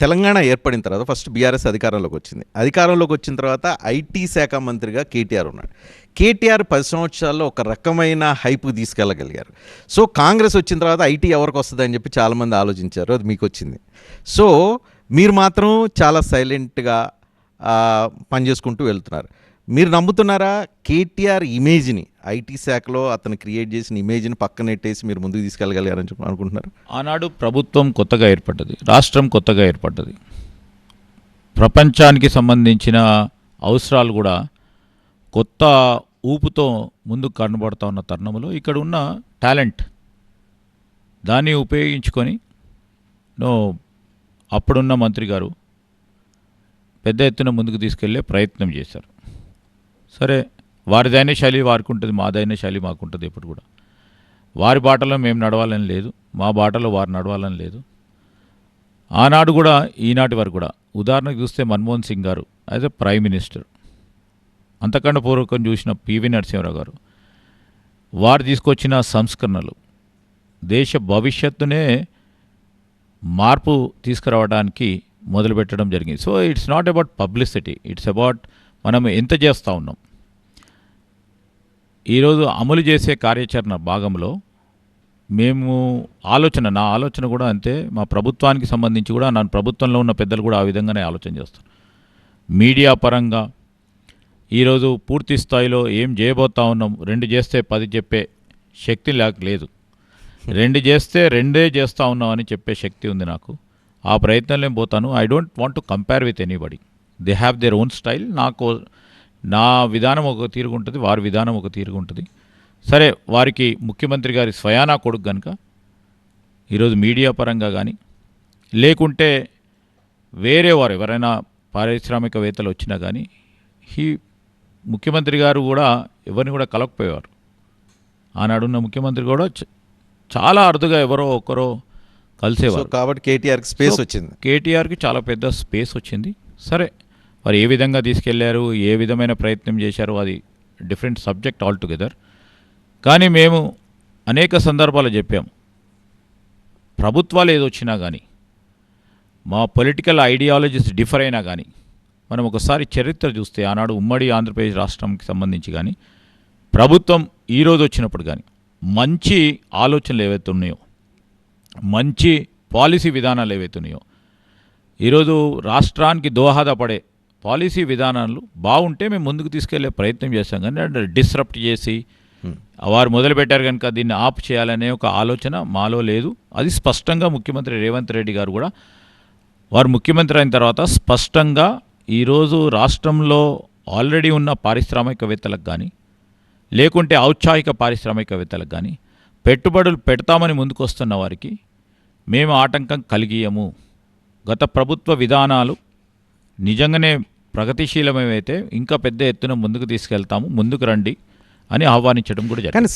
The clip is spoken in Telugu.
తెలంగాణ ఏర్పడిన తర్వాత ఫస్ట్ బీఆర్ఎస్ అధికారంలోకి వచ్చింది. అధికారంలోకి వచ్చిన తర్వాత ఐటీ శాఖ మంత్రిగా కేటీఆర్ ఉన్నాడు. కేటీఆర్ 10 సంవత్సరాల్లో ఒక రకమైన హైప్ తీసుకెళ్ళగలిగారు. సో కాంగ్రెస్ వచ్చిన తర్వాత ఐటీ ఎవరికి వస్తుందని చెప్పి చాలామంది ఆలోచించారు. అది మీకు వచ్చింది. సో మీరు మాత్రం చాలా సైలెంట్గా పనిచేసుకుంటూ వెళ్తున్నారు. మీరు నమ్ముతున్నారా కేటీఆర్ ఇమేజ్ని, ఐటీ శాఖలో అతను క్రియేట్ చేసిన ఇమేజ్ని పక్కనెట్టేసి మీరు ముందుకు తీసుకెళ్ళగలిగారని చెప్పి అనుకుంటున్నారు? ఆనాడు ప్రభుత్వం కొత్తగా ఏర్పడ్డది, రాష్ట్రం కొత్తగా ఏర్పడ్డది. ప్రపంచానికి సంబంధించిన అవసరాలు కూడా కొత్త ఊపుతో ముందుకు కనబడుతూ ఉన్న తరుణంలో ఇక్కడ ఉన్న టాలెంట్ దాన్ని ఉపయోగించుకొని అప్పుడున్న మంత్రి గారు పెద్ద ఎత్తున ముందుకు తీసుకెళ్లే ప్రయత్నం చేశారు. సరే, వారిదైన శైలి వారికి ఉంటుంది, మాదైన శైలి మాకుంటుంది. ఎప్పుడు కూడా వారి బాటలో మేము నడవాలని లేదు, మా బాటలో వారు నడవాలని లేదు. ఆనాడు కూడా ఈనాటి వరకు కూడా ఉదాహరణకు చూస్తే మన్మోహన్ సింగ్ గారు యాజ్ ఎ ప్రైమ్ మినిస్టర్, అంతకంటే పూర్వకం చూసిన పివి నరసింహారావు గారు, వారు తీసుకొచ్చిన సంస్కరణలు దేశ భవిష్యత్తునే మార్పు తీసుకురావడానికి మొదలుపెట్టడం జరిగింది. So it's not about publicity, it's about మనం ఎంత చేస్తూ ఉన్నాం. ఈరోజు అమలు చేసే కార్యాచరణ భాగంలో మేము నా ఆలోచన కూడా అంతే. మా ప్రభుత్వానికి సంబంధించి కూడా నా ప్రభుత్వంలో ఉన్న పెద్దలు కూడా ఆ విధంగానే ఆలోచన చేస్తారు. మీడియా పరంగా ఈరోజు పూర్తి స్థాయిలో ఏం చేయబోతా ఉన్నాం, 2 చేస్తే 10 చెప్పే శక్తి లేదు. 2 చేస్తే 2 చేస్తూ ఉన్నామని చెప్పే శక్తి ఉంది నాకు. ఆ ప్రయత్నంలో పోతాను. I don't want to compare with anybody. They have their own style. నా విధానం ఒక తీరుగా ఉంటుంది, వారి విధానం ఒక తీరుగా ఉంటుంది. సరే, వారికి ముఖ్యమంత్రి గారి స్వయానా కొడుకు కనుక ఈరోజు మీడియా పరంగా కానీ లేకుంటే వేరే వారు ఎవరైనా పారిశ్రామికవేత్తలు వచ్చినా కానీ ముఖ్యమంత్రి గారు కూడా ఎవరిని కూడా కలగకపోయేవారు. ఆనాడున్న ముఖ్యమంత్రి కూడా చాలా అరుదుగా ఎవరో ఒకరో కలిసేవారు. కాబట్టి కేటీఆర్కి స్పేస్ వచ్చింది. కేటీఆర్కి చాలా పెద్ద స్పేస్ వచ్చింది. సరే, వారు ఏ విధంగా తీసుకెళ్లారు, ఏ విధమైన ప్రయత్నం చేశారు, అది డిఫరెంట్ సబ్జెక్ట్ ఆల్ టుగెదర్. కానీ మేము అనేక సందర్భాలు చెప్పాము, ప్రభుత్వాలు ఏదొచ్చినా కానీ, మా పొలిటికల్ ఐడియాలజీస్ డిఫర్ అయినా కానీ, మనం ఒకసారి చరిత్ర చూస్తే ఆనాడు ఉమ్మడి ఆంధ్రప్రదేశ్ రాష్ట్రంకి సంబంధించి కానీ ప్రభుత్వం ఈరోజు వచ్చినప్పుడు కానీ మంచి ఆలోచనలు ఏవైతే ఉన్నాయో, మంచి పాలసీ విధానాలు ఏవైతే ఉన్నాయో, ఈరోజు రాష్ట్రానికి దోహదపడే పాలసీ విధానాలు బాగుంటే మేము ముందుకు తీసుకెళ్లే ప్రయత్నం చేస్తాం. కానీ డిస్రప్ట్ చేసి వారు మొదలుపెట్టారు కనుక దీన్ని ఆప్ చేయాలనే ఒక ఆలోచన మాలో లేదు. అది స్పష్టంగా ముఖ్యమంత్రి రేవంత్ రెడ్డి గారు కూడా వారు ముఖ్యమంత్రి అయిన తర్వాత స్పష్టంగా ఈరోజు రాష్ట్రంలో ఆల్రెడీ ఉన్న పారిశ్రామికవేత్తలకు కానీ లేకుంటే ఔత్సాహిక పారిశ్రామికవేత్తలకు కానీ పెట్టుబడులు పెడతామని ముందుకు వస్తున్న వారికి మేము ఆటంకం కలిగియము. గత ప్రభుత్వ విధానాలు నిజంగానే ప్రగతిశీలమైతే ఇంకా పెద్ద ఎత్తున ముందుకు తీసుకెళ్తాము, ముందుకు రండి అని ఆహ్వానించడం కూడా జరిగింది.